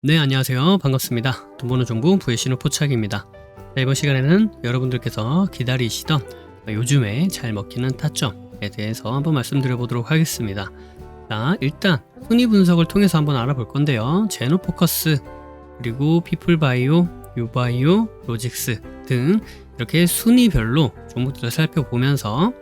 네, 안녕하세요. 반갑습니다. 돈버는 종구 부의신호 포착입니다. 자, 이번 시간에는 여러분들께서 기다리시던 요즘에 잘 먹히는 타점에 대해서 한번 말씀드려 보도록 하겠습니다. 자, 일단 순위 분석을 통해서 한번 알아볼 건데요. 제노포커스, 그리고 피플바이오, 유바이오, 로직스 등 이렇게 순위별로 종목들을 살펴보면서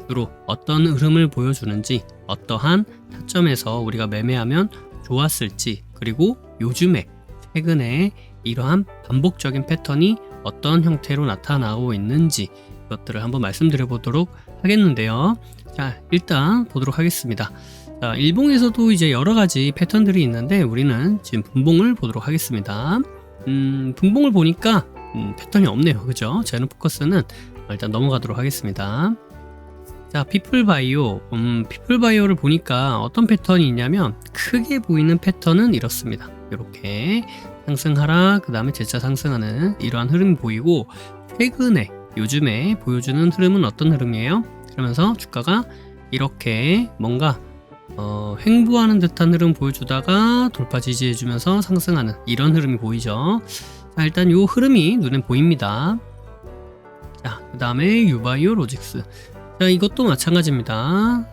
주로 어떤 흐름을 보여주는지, 어떠한 타점에서 우리가 매매하면 좋았을지, 그리고 요즘에 최근에 이러한 반복적인 패턴이 어떤 형태로 나타나고 있는지 이것들을 한번 말씀드려 보도록 하겠는데요. 자, 일단 보도록 하겠습니다. 자, 일봉에서도 이제 여러 가지 패턴들이 있는데 우리는 지금 분봉을 보도록 하겠습니다. 분봉을 보니까 패턴이 없네요. 그죠? 제노포커스는 일단 넘어가도록 하겠습니다. 자, 피플바이오. 피플바이오를 보니까 어떤 패턴이 있냐면 크게 보이는 패턴은 이렇습니다. 이렇게 상승 하락, 그 다음에 재차 상승하는 이러한 흐름이 보이고, 최근에 요즘에 보여주는 흐름은 어떤 흐름이에요? 그러면서 주가가 이렇게 뭔가 횡보하는 듯한 흐름 보여주다가 돌파 지지해주면서 상승하는 이런 흐름이 보이죠. 자, 일단 이 흐름이 눈에 보입니다. 자, 그 다음에 유바이오 로직스. 자, 이것도 마찬가지입니다.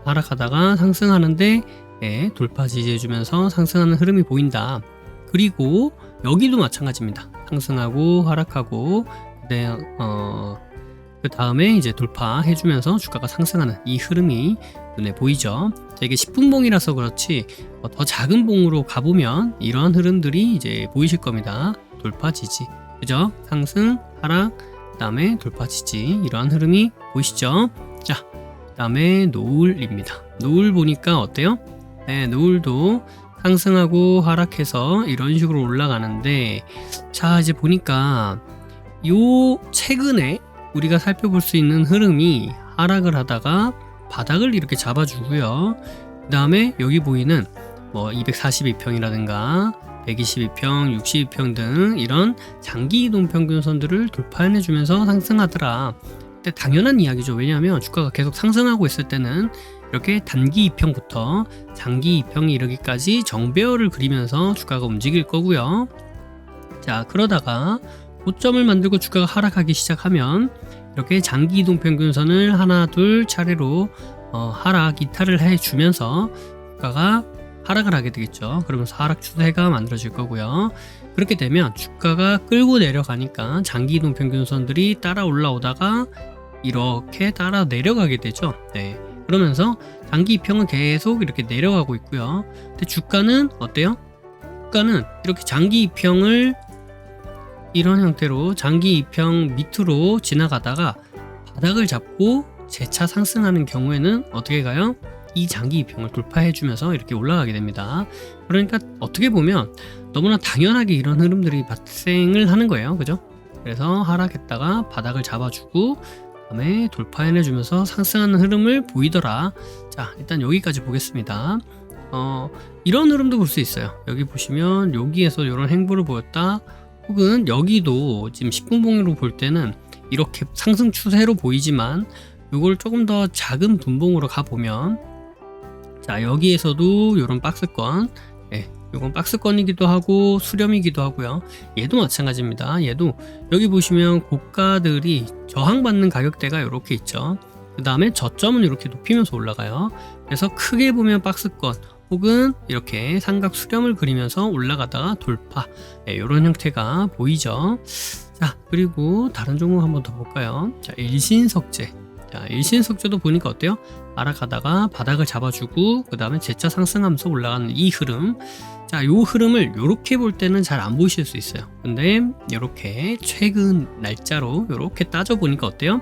하락하다가 상승하는데 돌파 지지해주면서 상승하는 흐름이 보인다. 그리고 여기도 마찬가지입니다. 상승하고 하락하고 그 다음에 이제 돌파해주면서 주가가 상승하는 이 흐름이 눈에 보이죠. 자, 이게 10분봉이라서 그렇지 더 작은 봉으로 가보면 이러한 흐름들이 이제 보이실 겁니다. 돌파 지지, 그죠? 상승 하락, 그 다음에 돌파 지지, 이러한 흐름이 보이시죠? 자, 그 다음에 노을입니다. 노을 보니까 어때요? 네, 노을도 상승하고 하락해서 이런 식으로 올라가는데, 자, 이제 보니까 요 최근에 우리가 살펴볼 수 있는 흐름이 하락을 하다가 바닥을 이렇게 잡아주고요. 그 다음에 여기 보이는 뭐 242평이라든가 122평, 62평 등 이런 장기 이동 평균선들을 돌파해내주면서 상승하더라. 근데 당연한 이야기죠. 왜냐하면 주가가 계속 상승하고 있을 때는 이렇게 단기 2평부터 장기 2평이 이르기까지 정배열을 그리면서 주가가 움직일 거고요. 자, 그러다가 고점을 만들고 주가가 하락하기 시작하면 이렇게 장기 이동 평균선을 하나 둘 차례로 하락 이탈을 해주면서 주가가 하락을 하게 되겠죠. 그러면서 하락 추세가 만들어질 거고요. 그렇게 되면 주가가 끌고 내려가니까 장기 이동 평균선들이 따라 올라오다가 이렇게 따라 내려가게 되죠. 네. 그러면서 장기 2평은 계속 이렇게 내려가고 있고요. 근데 주가는 어때요? 주가는 이렇게 장기 2평을 이런 형태로 장기 2평 밑으로 지나가다가 바닥을 잡고 재차 상승하는 경우에는 어떻게 가요? 이 장기 2평을 돌파해주면서 이렇게 올라가게 됩니다. 그러니까 어떻게 보면 너무나 당연하게 이런 흐름들이 발생을 하는 거예요. 그죠? 그래서 하락했다가 바닥을 잡아주고 그다음에 돌파해내주면서 상승하는 흐름을 보이더라. 자, 일단 여기까지 보겠습니다. 이런 흐름도 볼 수 있어요. 여기 보시면 여기에서 이런 행보를 보였다. 혹은 여기도 지금 10분봉으로 볼 때는 이렇게 상승 추세로 보이지만 이걸 조금 더 작은 분봉으로 가보면, 자, 여기에서도 이런 박스권, 이건 박스권이기도 하고 수렴이기도 하고요. 얘도 마찬가지입니다. 얘도 여기 보시면 고가들이 저항받는 가격대가 이렇게 있죠. 그 다음에 저점은 이렇게 높이면서 올라가요. 그래서 크게 보면 박스권 혹은 이렇게 삼각 수렴을 그리면서 올라가다가 돌파, 이런 형태가 보이죠. 자, 그리고 다른 종목 한번 더 볼까요? 자, 일신석재. 자, 일신석재도 보니까 어때요? 하락하다가 바닥을 잡아주고 그 다음에 재차 상승하면서 올라가는 이 흐름. 자, 요 흐름을 요렇게 볼 때는 잘 안 보이실 수 있어요. 근데 요렇게 최근 날짜로 요렇게 따져보니까 어때요?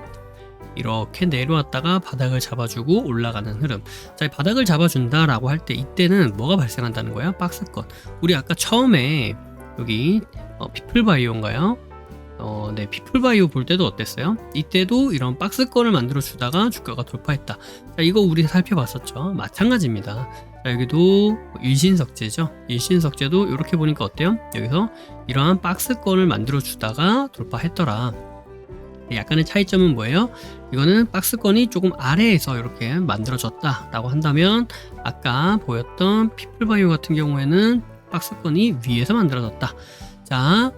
이렇게 내려왔다가 바닥을 잡아주고 올라가는 흐름. 자, 바닥을 잡아준다 라고 할 때 이때는 뭐가 발생한다는 거예요? 박스권. 우리 아까 처음에 여기 피플바이오인가요? 네, 피플바이오 볼 때도 어땠어요? 이때도 이런 박스권을 만들어 주다가 주가가 돌파했다. 자, 이거 우리 살펴봤었죠. 마찬가지입니다. 자, 여기도 일신석재죠. 일신석재도 이렇게 보니까 어때요? 여기서 이러한 박스권을 만들어 주다가 돌파했더라. 약간의 차이점은 뭐예요? 이거는 박스권이 조금 아래에서 이렇게 만들어졌다 라고 한다면, 아까 보였던 피플바이오 같은 경우에는 박스권이 위에서 만들어졌다. 자,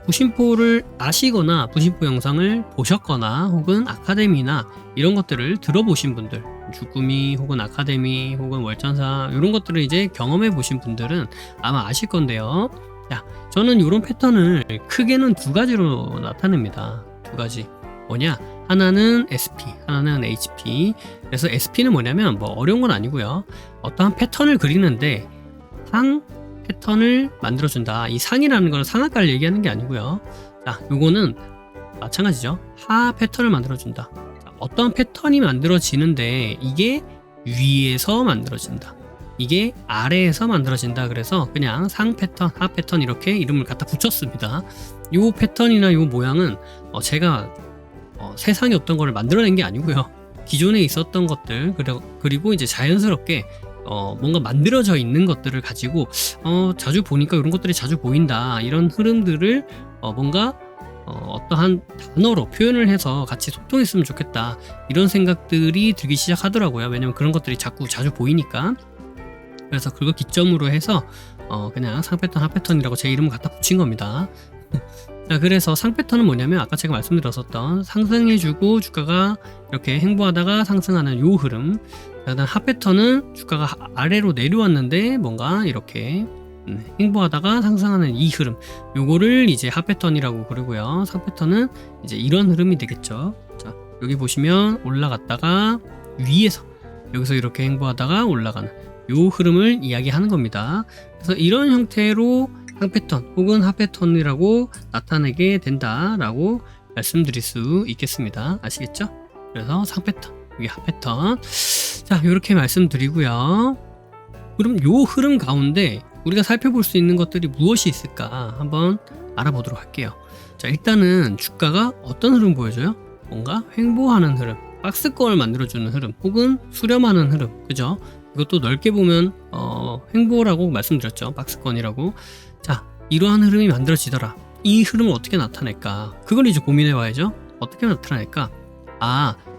부심포를 아시거나 부심포 영상을 보셨거나 혹은 아카데미나 이런 것들을 들어보신 분들, 주꾸미 혹은 아카데미 혹은 월전사 이런 것들을 이제 경험해 보신 분들은 아마 아실 건데요. 자, 저는 이런 패턴을 크게는 두 가지로 나타냅니다. 두 가지. 뭐냐? 하나는 SP, 하나는 HP. 그래서 SP는 뭐냐면 뭐 어려운 건 아니고요. 어떠한 패턴을 그리는데 상 패턴을 만들어준다. 이 상이라는 건 상하가를 얘기하는 게 아니고요. 자, 요거는 마찬가지죠. 하 패턴을 만들어준다. 자, 어떤 패턴이 만들어지는데 이게 위에서 만들어진다. 이게 아래에서 만들어진다. 그래서 그냥 상 패턴, 하 패턴 이렇게 이름을 갖다 붙였습니다. 요 패턴이나 요 모양은 제가 세상에 없던 거를 만들어낸 게 아니고요. 기존에 있었던 것들 그리고 이제 자연스럽게 뭔가 만들어져 있는 것들을 가지고 자주 보니까 이런 것들이 자주 보인다. 이런 흐름들을 뭔가 어떠한 단어로 표현을 해서 같이 소통했으면 좋겠다. 이런 생각들이 들기 시작하더라고요. 왜냐면 그런 것들이 자주 보이니까. 그래서 그거 기점으로 해서 그냥 상패턴, 하패턴이라고 제 이름을 갖다 붙인 겁니다. 자, 그래서 상패턴은 뭐냐면 아까 제가 말씀드렸었던 상승해주고 주가가 이렇게 횡보하다가 상승하는 요 흐름. 그다음 하패턴은 주가가 아래로 내려왔는데 뭔가 이렇게 횡보하다가 상승하는 이 흐름. 요거를 이제 하패턴이라고 부르고요. 상패턴은 이제 이런 흐름이 되겠죠. 자, 여기 보시면 올라갔다가 위에서 여기서 이렇게 횡보하다가 올라가는 요 흐름을 이야기하는 겁니다. 그래서 이런 형태로 상패턴 혹은 하패턴이라고 나타내게 된다라고 말씀드릴 수 있겠습니다. 아시겠죠? 그래서 상패턴, 여기 하패턴. 자, 이렇게 말씀드리고요. 그럼 요 흐름 가운데 우리가 살펴볼 수 있는 것들이 무엇이 있을까 한번 알아보도록 할게요. 자, 일단은 주가가 어떤 흐름 보여줘요? 뭔가 횡보하는 흐름, 박스권을 만들어주는 흐름 혹은 수렴하는 흐름, 그죠? 이것도 넓게 보면 횡보라고 말씀드렸죠. 박스권이라고. 자, 이러한 흐름이 만들어지더라. 이 흐름을 어떻게 나타낼까? 그걸 이제 고민해 봐야죠. 어떻게 나타낼까?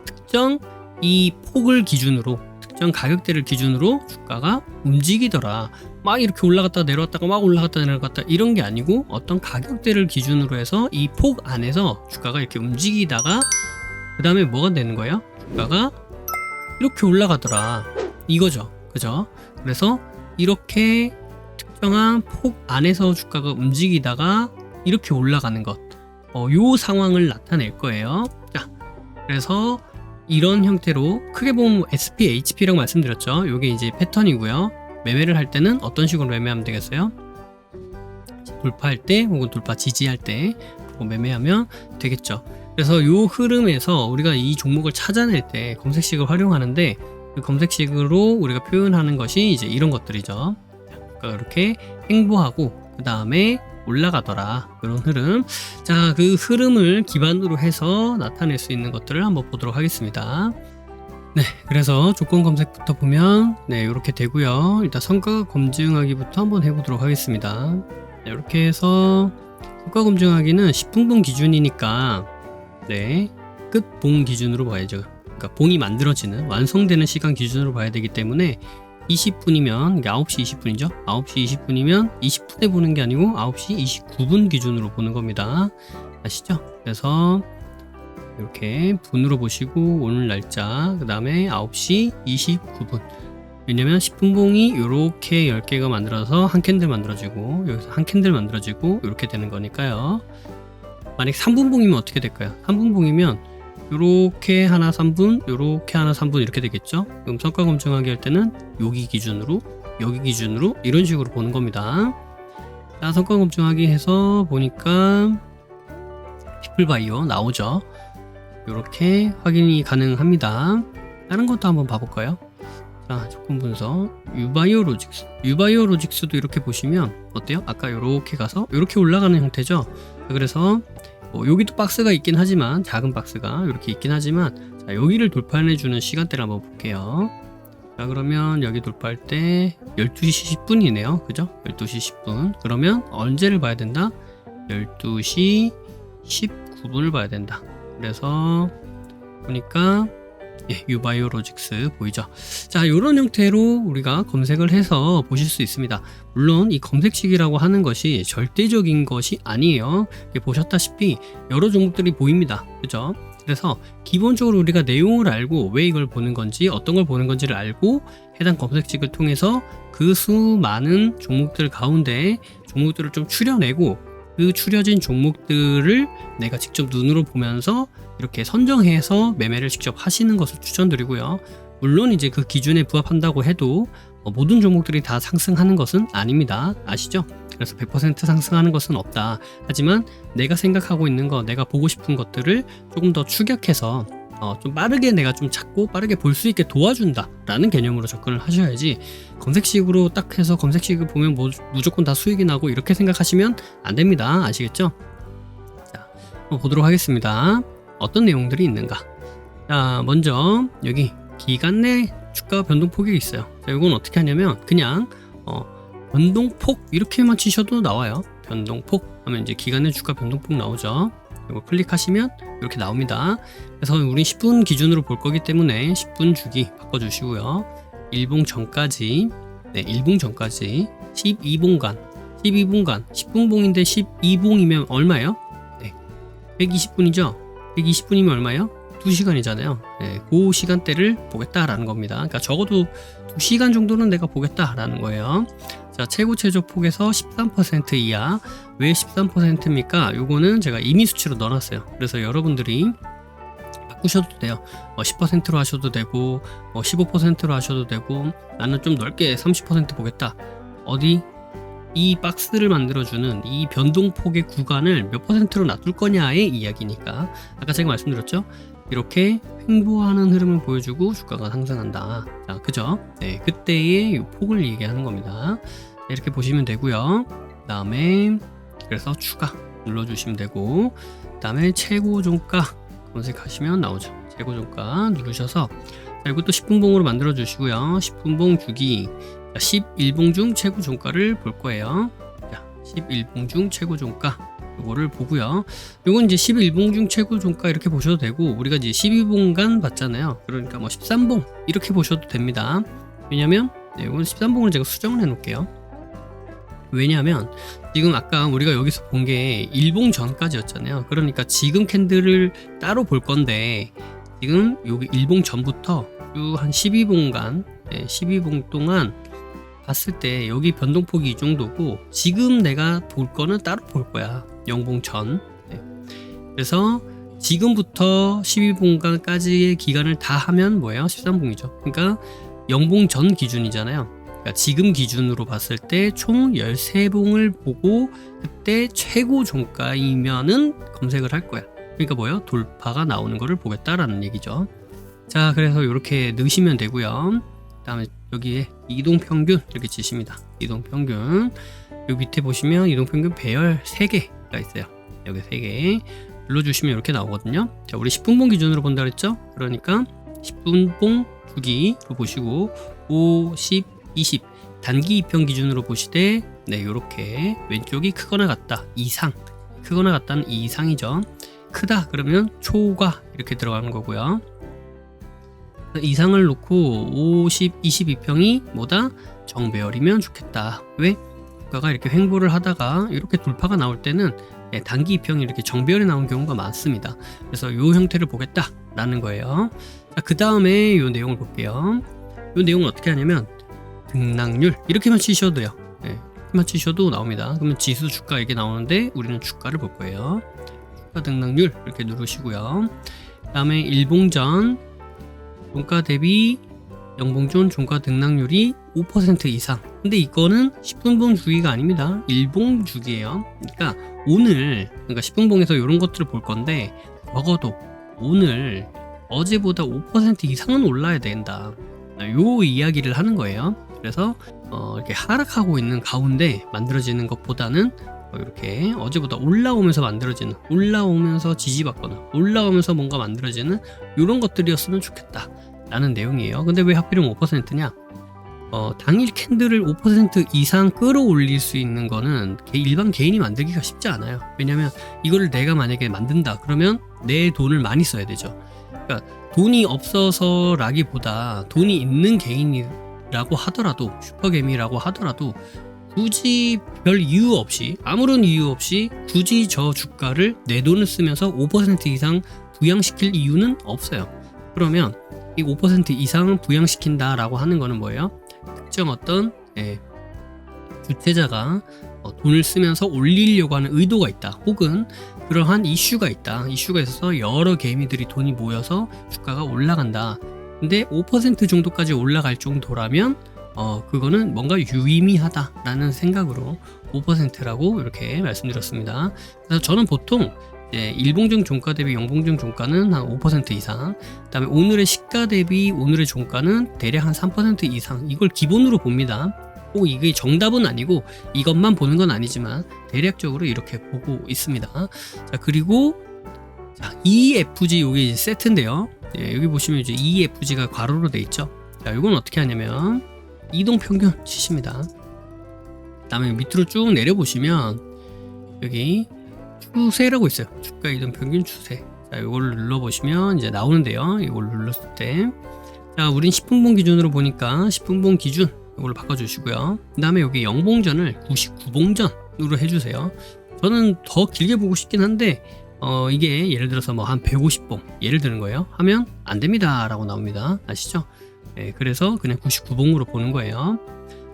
특정 이 폭을 기준으로, 특정 가격대를 기준으로 주가가 움직이더라. 막 이렇게 올라갔다가 내려왔다가 막 올라갔다 내려갔다 이런 게 아니고 어떤 가격대를 기준으로 해서 이 폭 안에서 주가가 이렇게 움직이다가 그 다음에 뭐가 되는 거예요? 주가가 이렇게 올라가더라. 이거죠. 그죠? 그래서 이렇게 특정한 폭 안에서 주가가 움직이다가 이렇게 올라가는 것. 요 상황을 나타낼 거예요. 자, 그래서 이런 형태로 크게 보면 SP, HP라고 말씀드렸죠. 요게 이제 패턴이고요. 매매를 할 때는 어떤 식으로 매매하면 되겠어요? 돌파할 때 혹은 돌파 지지할 때 매매하면 되겠죠. 그래서 요 흐름에서 우리가 이 종목을 찾아낼 때 검색식을 활용하는데 그 검색식으로 우리가 표현하는 것이 이제 이런 것들이죠. 그러니까 이렇게 횡보하고 그 다음에 올라가더라. 이런 흐름. 자, 그 흐름을 기반으로 해서 나타낼 수 있는 것들을 한번 보도록 하겠습니다. 네, 그래서 조건 검색부터 보면 네, 이렇게 되고요. 일단 성과 검증하기부터 한번 해보도록 하겠습니다. 네, 이렇게 해서 성과 검증하기는 10분봉 기준이니까 네, 끝봉 기준으로 봐야죠. 그러니까 봉이 만들어지는 완성되는 시간 기준으로 봐야 되기 때문에 20분이면 9시 20분이죠. 9시 20분이면 20분에 보는 게 아니고 9시 29분 기준으로 보는 겁니다. 아시죠? 그래서 이렇게 분으로 보시고 오늘 날짜 그 다음에 9시 29분. 왜냐면 10분봉이 이렇게 10개가 만들어서 한 캔들 만들어지고 여기서 한 캔들 만들어지고 이렇게 되는 거니까요. 만약 3분봉이면 어떻게 될까요? 3분봉이면 요렇게 하나 3분, 요렇게 하나 3분 이렇게 되겠죠? 그럼 성과 검증하기 할 때는 여기 기준으로 이런 식으로 보는 겁니다. 자, 성과 검증하기 해서 보니까 피플바이오 나오죠? 요렇게 확인이 가능합니다. 다른 것도 한번 봐볼까요? 자, 조건 분석 유바이오로직스도 이렇게 보시면 어때요? 아까 요렇게 가서 요렇게 올라가는 형태죠? 그래서 여기도 박스가 있긴 하지만 작은 박스가 이렇게 있긴 하지만 자, 여기를 돌파해주는 시간대를 한번 볼게요. 자, 그러면 여기 돌파할 때 12시 10분이네요. 그죠? 12시 10분. 그러면 언제를 봐야 된다? 12시 19분을 봐야 된다. 그래서 보니까 예, 유바이오로직스 보이죠? 자, 이런 형태로 우리가 검색을 해서 보실 수 있습니다. 물론 이 검색식이라고 하는 것이 절대적인 것이 아니에요. 보셨다시피 여러 종목들이 보입니다. 그죠? 그래서 기본적으로 우리가 내용을 알고 왜 이걸 보는 건지, 어떤 걸 보는 건지를 알고 해당 검색식을 통해서 그 수많은 종목들 가운데 종목들을 좀 추려내고 그 추려진 종목들을 내가 직접 눈으로 보면서 이렇게 선정해서 매매를 직접 하시는 것을 추천드리고요. 물론 이제 그 기준에 부합한다고 해도 모든 종목들이 다 상승하는 것은 아닙니다. 아시죠? 그래서 100% 상승하는 것은 없다. 하지만 내가 생각하고 있는 거, 내가 보고 싶은 것들을 조금 더 추격해서 좀 빠르게 내가 좀 찾고 빠르게 볼 수 있게 도와준다 라는 개념으로 접근을 하셔야지, 검색식으로 딱 해서 검색식을 보면 무조건 다 수익이 나고 이렇게 생각하시면 안 됩니다. 아시겠죠? 자, 한번 보도록 하겠습니다. 어떤 내용들이 있는가. 자, 먼저 여기 기간 내 주가 변동폭이 있어요. 자, 이건 어떻게 하냐면 그냥 변동폭 이렇게만 치셔도 나와요. 변동폭 하면 이제 기간 내 주가 변동폭 나오죠. 이거 클릭하시면 이렇게 나옵니다. 그래서 우린 10분 기준으로 볼 거기 때문에 10분 주기 바꿔주시고요. 일봉 전까지, 네, 일봉 전까지 12봉간 10분봉인데 12봉이면 얼마예요? 네, 120분이죠. 120분이면 얼마예요? 2시간이잖아요. 네, 그 시간대를 보겠다라는 겁니다. 그러니까 적어도 2시간 정도는 내가 보겠다라는 거예요. 자, 최고 최저 폭에서 13% 이하. 왜 13%입니까? 요거는 제가 임의 수치로 넣어놨어요. 그래서 여러분들이 바꾸셔도 돼요. 10%로 하셔도 되고 15%로 하셔도 되고, 나는 좀 넓게 30% 보겠다. 어디? 이 박스를 만들어주는 이 변동폭의 구간을 몇 %로 놔둘 거냐의 이야기니까, 아까 제가 말씀드렸죠? 이렇게 횡보하는 흐름을 보여주고 주가가 상승한다. 자, 그죠? 네, 그때의 이 폭을 얘기하는 겁니다. 이렇게 보시면 되고요. 그 다음에 그래서 추가 눌러주시면 되고, 그 다음에 최고 종가 검색하시면 나오죠. 최고 종가 누르셔서, 자, 이것도 10분봉으로 만들어 주시고요. 10분봉 주기 11봉 중 최고 종가를 볼 거예요. 자, 11봉 중 최고 종가 이거를 보고요. 이건 이제 11봉 중 최고 종가 이렇게 보셔도 되고, 우리가 이제 12봉간 봤잖아요. 그러니까 뭐 13봉 이렇게 보셔도 됩니다. 왜냐면 이건 13봉을 제가 수정을 해 놓을게요. 왜냐하면 지금 아까 우리가 여기서 본 게 일봉 전까지였잖아요. 그러니까 지금 캔들을 따로 볼 건데, 지금 여기 일봉 전부터 쭉 한 12봉간 12봉 동안 봤을 때 여기 변동폭이 이 정도고, 지금 내가 볼 거는 따로 볼 거야. 0봉 전. 그래서 지금부터 12봉간까지의 기간을 다 하면 뭐예요? 13봉이죠. 그러니까 0봉 전 기준이잖아요. 그러니까 지금 기준으로 봤을 때 총 13봉을 보고 그때 최고 종가이면은 검색을 할 거야. 그러니까 뭐예요? 돌파가 나오는 거를 보겠다라는 얘기죠. 자, 그래서 이렇게 넣으시면 되고요. 그 다음에 여기에 이동평균 이렇게 치십니다. 이동평균 여기 밑에 보시면 이동평균 배열 3개가 있어요. 여기 3개 눌러주시면 이렇게 나오거든요. 자, 우리 10분봉 기준으로 본다 그랬죠? 그러니까 10분봉 주기로 보시고 5, 10, 20 단기 2편 기준으로 보시되, 네, 이렇게 왼쪽이 크거나 같다 이상, 크거나 같다는 이상이죠. 크다 그러면 초과 이렇게 들어가는 거고요. 이상을 놓고 50, 22평이 뭐다? 정배열이면 좋겠다. 왜? 주가가 이렇게 횡보를 하다가 이렇게 돌파가 나올 때는 단기 2평이 이렇게 정배열이 나온 경우가 많습니다. 그래서 이 형태를 보겠다라는 거예요. 자, 그 다음에 이 내용을 볼게요. 이 내용은 어떻게 하냐면 등락률 이렇게만 치셔도 돼요. 이렇게만 치셔도 나옵니다. 그러면 지수 주가 이게 나오는데 우리는 주가를 볼 거예요. 주가 등락률 이렇게 누르시고요. 그 다음에 일봉전 종가 대비 영봉전 종가 등락률이 5% 이상. 근데 이거는 10분봉 주기가 아닙니다. 일봉 주기예요. 그러니까 오늘, 그러니까 10분봉에서 이런 것들을 볼 건데, 적어도 오늘 어제보다 5% 이상은 올라야 된다. 요 이야기를 하는 거예요. 그래서 이렇게 하락하고 있는 가운데 만들어지는 것보다는 이렇게 어제보다 올라오면서 만들어지는, 올라오면서 지지받거나 올라오면서 뭔가 만들어지는 이런 것들이었으면 좋겠다 라는 내용이에요. 근데 왜 하필이면 5%냐? 당일 캔들을 5% 이상 끌어올릴 수 있는 거는 일반 개인이 만들기가 쉽지 않아요. 왜냐면 이거를 내가 만약에 만든다 그러면 내 돈을 많이 써야 되죠. 그러니까 돈이 없어서라기보다 돈이 있는 개인이라고 하더라도 슈퍼개미라고 하더라도 굳이 별 이유 없이 아무런 이유 없이 굳이 저 주가를 내 돈을 쓰면서 5% 이상 부양시킬 이유는 없어요. 그러면 이 5% 이상은 부양시킨다라고 하는 거는 뭐예요? 특정 어떤 주체자가 돈을 쓰면서 올리려고 하는 의도가 있다. 혹은 그러한 이슈가 있다. 이슈가 있어서 여러 개미들이 돈이 모여서 주가가 올라간다. 근데 5% 정도까지 올라갈 정도라면 그거는 뭔가 유의미하다라는 생각으로 5%라고 이렇게 말씀드렸습니다. 그래서 저는 보통 일봉증 종가 대비 영봉증 종가는 한 5% 이상, 그 다음에 오늘의 시가 대비 오늘의 종가는 대략 한 3% 이상, 이걸 기본으로 봅니다. 꼭 이게 정답은 아니고 이것만 보는 건 아니지만 대략적으로 이렇게 보고 있습니다. 자, 그리고 EFG 요게 이제 세트인데요. 여기 보시면 이제 EFG가 괄호로 돼 있죠. 자, 이건 어떻게 하냐면 이동평균 치십니다. 그 다음에 밑으로 쭉 내려보시면 여기 추세라고 있어요. 주가 이동평균 추세. 자, 이걸 눌러보시면 이제 나오는데요. 이걸 눌렀을 때, 자, 우린 10분봉 기준으로 보니까 10분봉 기준 이걸로 바꿔주시고요. 그 다음에 여기 영봉전을 99봉전으로 해주세요. 저는 더 길게 보고 싶긴 한데 이게 예를 들어서 뭐 한 150봉 예를 드는 거예요. 하면 안 됩니다 라고 나옵니다. 아시죠? 그래서 그냥 99봉으로 보는 거예요.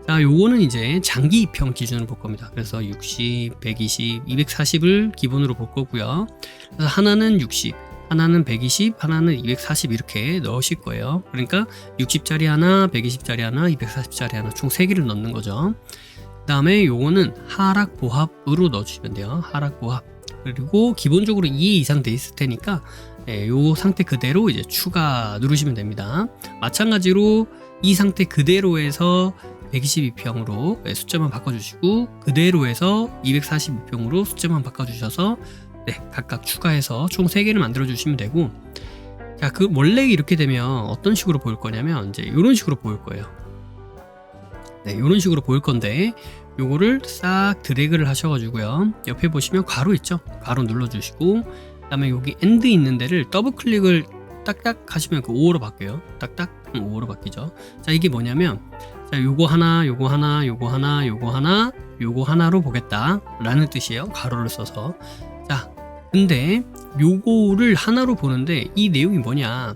자, 요거는 이제 장기 입형 기준으로 볼 겁니다. 그래서 60, 120, 240을 기본으로 볼 거고요. 그래서 하나는 60, 하나는 120, 하나는 240 이렇게 넣으실 거예요. 그러니까 60짜리 하나, 120짜리 하나, 240짜리 하나 총 3개를 넣는 거죠. 그 다음에 요거는 하락 보합으로 넣어주시면 돼요. 하락 보합. 그리고 기본적으로 2 이상 돼 있을 테니까 요 상태 그대로 이제 추가 누르시면 됩니다. 마찬가지로 이 상태 그대로에서 122평으로 숫자만 바꿔주시고, 그대로 해서 242평으로 숫자만 바꿔주셔서 각각 추가해서 총 3개를 만들어 주시면 되고, 자, 그 원래 이렇게 되면 어떤 식으로 보일 거냐면 이제 이런 식으로 보일 거예요. 이런 식으로 보일 건데, 요거를 싹 드래그를 하셔가지고요, 옆에 보시면 괄호 있죠? 괄호 눌러주시고, 그 다음에 여기 엔드 있는 데를 더블 클릭을 딱딱 하시면 그 5호로 바뀌어요. 딱딱 5호로 바뀌죠. 자, 이게 뭐냐면, 자, 요거 하나, 요거 하나, 요거 하나, 요거 하나, 요거 하나로 보겠다 라는 뜻이에요. 괄호를 써서. 자, 근데 요거를 하나로 보는데 이 내용이 뭐냐.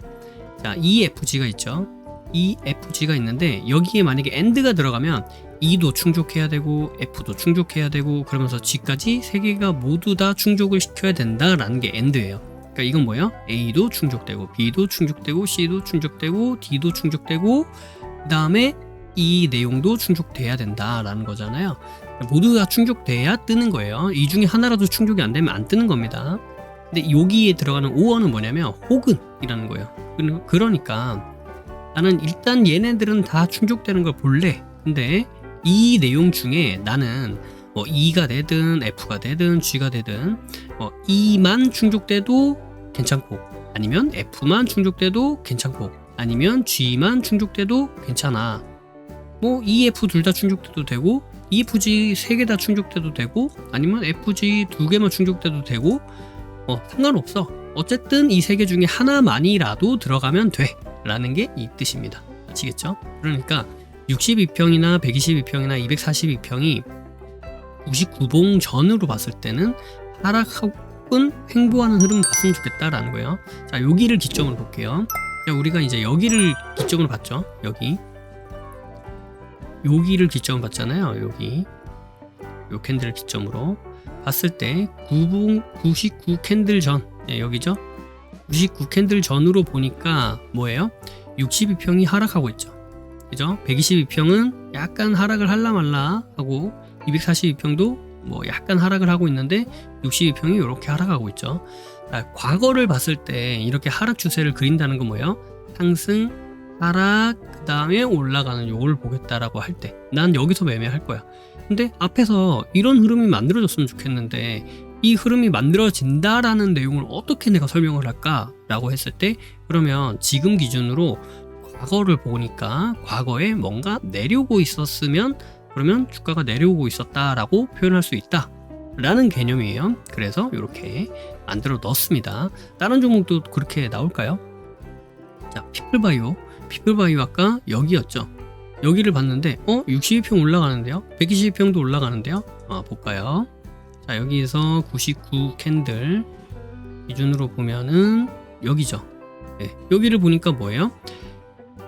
자, EFG가 있죠. EFG가 있는데 여기에 만약에 AND가 들어가면 E도 충족해야 되고 F도 충족해야 되고 그러면서 G까지 3개가 모두 다 충족을 시켜야 된다라는 게 AND예요. 그러니까 이건 뭐예요? A도 충족되고 B도 충족되고 C도 충족되고 D도 충족되고 그 다음에 이 내용도 충족돼야 된다라는 거잖아요. 모두 다 충족돼야 뜨는 거예요. 이 중에 하나라도 충족이 안 되면 안 뜨는 겁니다. 근데 여기에 들어가는 5어는 뭐냐면 혹은 이라는 거예요. 그러니까 나는 일단 얘네들은 다 충족되는 걸 볼래. 근데 이 내용 중에 나는 뭐 E가 되든 F가 되든 G가 되든 E만 충족돼도 괜찮고, 아니면 F만 충족돼도 괜찮고, 아니면 G만 충족돼도 괜찮아. 뭐 EF 둘 다 충족돼도 되고, EFG 3개 다 충족돼도 되고, 아니면 FG 2개만 충족돼도 되고, 상관없어. 어쨌든 이 3개 중에 하나만이라도 들어가면 돼 라는 게 이 뜻입니다. 아시겠죠? 그러니까 62평이나 122평이나 242평이 99봉 전으로 봤을 때는 하락 혹은 횡보하는 흐름 봤으면 좋겠다라는 거예요. 자, 여기를 기점으로 볼게요. 자, 우리가 이제 여기를 기점으로 봤죠. 여기를 기점으로 봤잖아요. 여기 요 캔들을 기점으로 봤을 때 99 캔들 전, 여기죠. 99 캔들 전으로 보니까 뭐예요? 62평이 하락하고 있죠. 그죠? 122평은 약간 하락을 할라 말라 하고, 242평도 뭐 약간 하락을 하고 있는데 62평이 이렇게 하락하고 있죠. 과거를 봤을 때 이렇게 하락 추세를 그린다는 건 뭐예요? 상승, 하락, 그 다음에 올라가는 요걸 보겠다라고 할 때 난 여기서 매매할 거야. 근데 앞에서 이런 흐름이 만들어졌으면 좋겠는데 이 흐름이 만들어진다라는 내용을 어떻게 내가 설명을 할까 라고 했을 때, 그러면 지금 기준으로 과거를 보니까 과거에 뭔가 내려오고 있었으면 그러면 주가가 내려오고 있었다라고 표현할 수 있다 라는 개념이에요. 그래서 이렇게 만들어 넣습니다. 다른 종목도 그렇게 나올까요? 자, 피플바이오 아까 여기였죠. 여기를 봤는데 62평 올라가는데요, 120평도 올라가는데요. 볼까요? 자, 여기에서 99 캔들 기준으로 보면은 여기죠. 네, 여기를 보니까 뭐예요?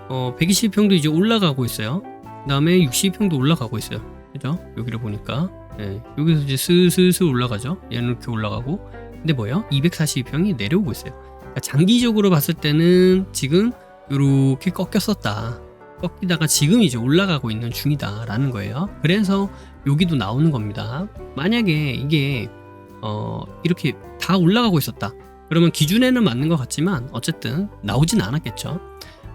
120평도 이제 올라가고 있어요. 그 다음에 62평도 올라가고 있어요. 그죠? 여기를 보니까 여기서 이제 슬슬 올라가죠. 얘는 이렇게 올라가고, 근데 뭐예요? 242평이 내려오고 있어요. 그러니까 장기적으로 봤을 때는 지금 이렇게 꺾였었다. 꺾이다가 지금 이제 올라가고 있는 중이다 라는 거예요. 그래서 여기도 나오는 겁니다. 만약에 이게 이렇게 다 올라가고 있었다, 그러면 기준에는 맞는 것 같지만 어쨌든 나오진 않았겠죠.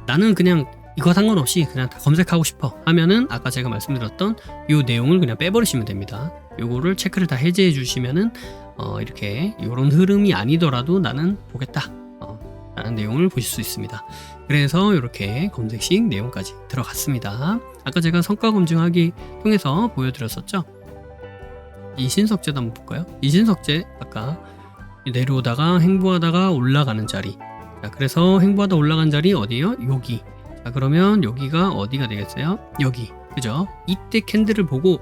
나는 그냥 이거 상관없이 그냥 다 검색하고 싶어 하면은 아까 제가 말씀드렸던 이 내용을 그냥 빼버리시면 됩니다. 요거를 체크를 다 해제해 주시면은 이렇게 요런 흐름이 아니더라도 나는 보겠다 라는 내용을 보실 수 있습니다. 그래서 이렇게 검색식 내용까지 들어갔습니다. 아까 제가 성과 검증하기 통해서 보여드렸었죠. 이신석제도 한번 볼까요? 이신석제 아까 내려오다가 횡보하다가 올라가는 자리. 자, 그래서 횡보하다 올라간 자리 어디예요? 여기. 자, 그러면 여기가 어디가 되겠어요? 여기. 그죠? 이때 캔들을 보고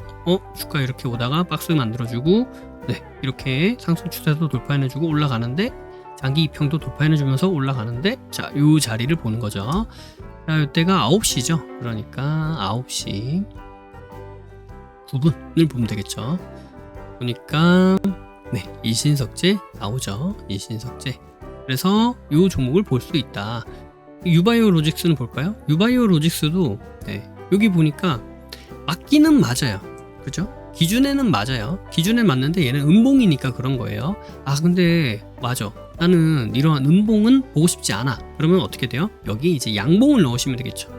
주가 이렇게 오다가 박스 만들어주고, 네, 이렇게 상승 추세도 돌파해내주고 올라가는데, 장기 2평도 돌파해내주면서 올라가는데, 자, 요 자리를 보는 거죠. 자, 이때가 9시죠. 그러니까 9시 9분을 보면 되겠죠. 보니까 네, 이신석제 나오죠. 이신석제. 그래서 요 종목을 볼 수 있다. 유바이오 로직스는 볼까요? 유바이오 로직스도 네, 여기 보니까 맞기는 맞아요. 그죠? 기준에는 맞아요. 기준에 맞는데 얘는 음봉이니까 그런 거예요. 근데 맞아, 나는 이러한 음봉은 보고 싶지 않아. 그러면 어떻게 돼요? 여기 이제 양봉을 넣으시면 되겠죠.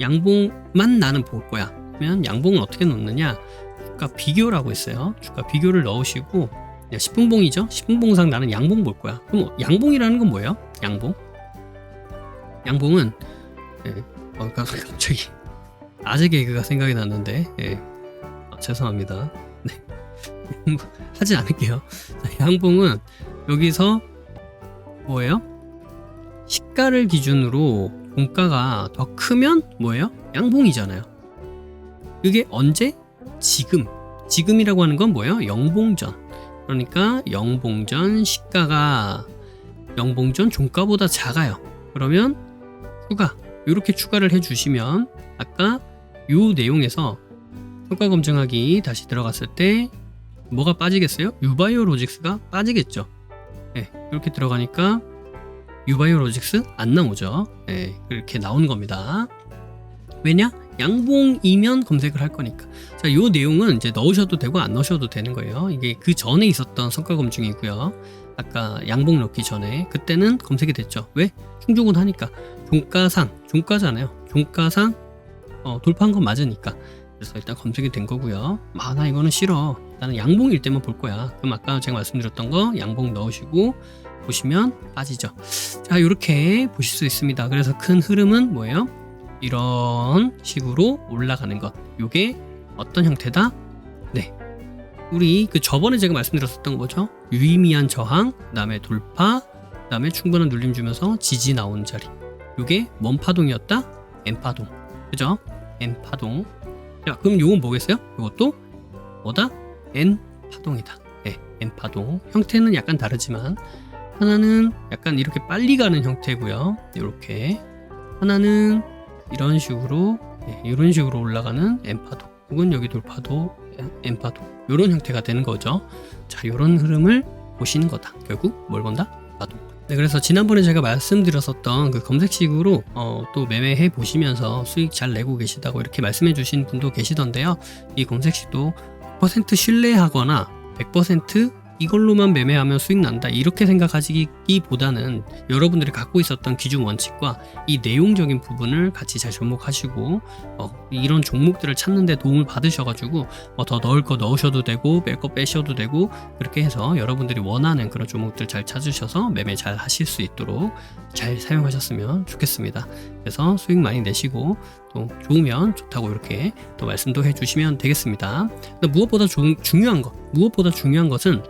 양봉만 나는 볼 거야. 그러면 양봉은 어떻게 넣느냐? 주가 비교라고 있어요. 주가 비교를 넣으시고 10분봉이죠. 10분봉상 나는 양봉 볼 거야. 그럼 양봉이라는 건 뭐예요? 양봉은 갑자기 아재 개그가 생각이 났는데 죄송합니다. 네. 하지 않을게요. 양봉은 여기서 뭐예요? 시가를 기준으로 종가가 더 크면 뭐예요? 양봉이잖아요. 그게 언제? 지금이라고 하는 건 뭐예요? 영봉전. 그러니까 영봉전 시가가 영봉전 종가보다 작아요. 그러면 추가, 이렇게 추가를 해주시면 아까 요 내용에서 효과 검증하기 다시 들어갔을 때 뭐가 빠지겠어요? 유바이오 로직스가 빠지겠죠. 네, 이렇게 들어가니까 유바이오 로직스 안 나오죠. 네, 이렇게 나오는 겁니다. 왜냐? 양봉이면 검색을 할 거니까. 자, 요 내용은 이제 넣으셔도 되고 안 넣으셔도 되는 거예요. 이게 그 전에 있었던 성과 검증이고요. 아까 양봉 넣기 전에 그때는 검색이 됐죠. 왜? 충족은 하니까. 종가잖아요. 종가상 돌파한 건 맞으니까. 그래서 일단 검색이 된 거고요. 나 이거는 싫어, 나는 양봉일 때만 볼 거야. 그럼 아까 제가 말씀드렸던 거 양봉 넣으시고 보시면 빠지죠. 자, 이렇게 보실 수 있습니다. 그래서 큰 흐름은 뭐예요? 이런 식으로 올라가는 것. 요게 어떤 형태다? 네, 우리 그 저번에 제가 말씀드렸었던 거죠. 유의미한 저항, 그다음에 돌파, 그다음에 충분한 눌림 주면서 지지 나오는 자리. 요게 뭔 파동이었다? N파동. 그죠? N파동. 자, 그럼 요건 뭐겠어요? 요것도 뭐다? N파동이다. 네, N파동. 형태는 약간 다르지만 하나는 약간 이렇게 빨리 가는 형태고요. 이렇게 하나는 이런 식으로 이런 식으로 올라가는 N파동, 혹은 여기 돌파도 N파동, 이런 형태가 되는 거죠. 자, 이런 흐름을 보시는 거다. 결국 뭘 본다? 파동. 네, 그래서 지난번에 제가 말씀드렸었던 그 검색식으로 또 매매해 보시면서 수익 잘 내고 계시다고 이렇게 말씀해 주신 분도 계시던데요. 이 검색식도 100% 신뢰하거나 100% 이걸로만 매매하면 수익 난다 이렇게 생각하시기보다는 여러분들이 갖고 있었던 기준 원칙과 이 내용적인 부분을 같이 잘 접목하시고 이런 종목들을 찾는 데 도움을 받으셔가지고 더 넣을 거 넣으셔도 되고 뺄 거 빼셔도 되고, 그렇게 해서 여러분들이 원하는 그런 종목들 잘 찾으셔서 매매 잘 하실 수 있도록 잘 사용하셨으면 좋겠습니다. 그래서 수익 많이 내시고 또 좋으면 좋다고 이렇게 또 말씀도 해주시면 되겠습니다. 무엇보다 중요한 것은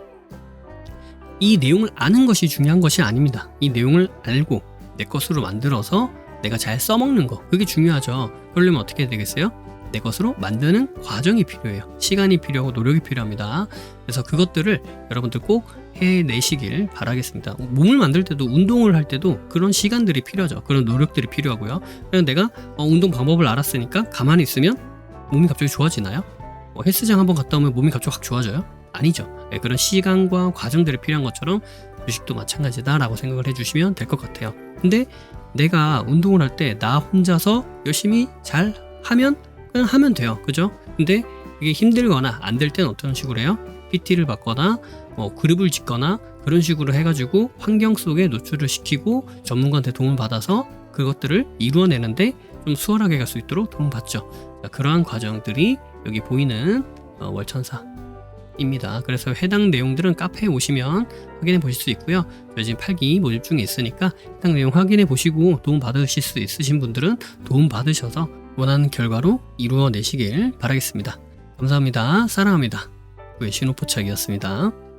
이 내용을 아는 것이 중요한 것이 아닙니다. 이 내용을 알고 내 것으로 만들어서 내가 잘 써먹는 거, 그게 중요하죠. 그러려면 어떻게 해야 되겠어요? 내 것으로 만드는 과정이 필요해요. 시간이 필요하고 노력이 필요합니다. 그래서 그것들을 여러분들 꼭 해내시길 바라겠습니다. 몸을 만들 때도, 운동을 할 때도 그런 시간들이 필요하죠. 그런 노력들이 필요하고요. 그냥 내가 운동 방법을 알았으니까 가만히 있으면 몸이 갑자기 좋아지나요? 헬스장 한번 갔다 오면 몸이 갑자기 확 좋아져요? 아니죠. 그런 시간과 과정들이 필요한 것처럼 주식도 마찬가지다라고 생각을 해주시면 될 것 같아요. 근데 내가 운동을 할 때 나 혼자서 열심히 잘 하면 그냥 하면 돼요. 그죠? 근데 이게 힘들거나 안 될 때는 어떤 식으로 해요? PT를 받거나 그룹을 짓거나 그런 식으로 해가지고 환경 속에 노출을 시키고 전문가한테 도움을 받아서 그것들을 이루어내는데 좀 수월하게 갈 수 있도록 도움받죠. 자, 그러한 과정들이 여기 보이는 월천사입니다. 그래서 해당 내용들은 카페에 오시면 확인해 보실 수 있고요. 저희 지금 8기 모집 중에 있으니까 해당 내용 확인해 보시고 도움 받으실 수 있으신 분들은 도움 받으셔서 원하는 결과로 이루어내시길 바라겠습니다. 감사합니다. 사랑합니다. 신호포착이었습니다.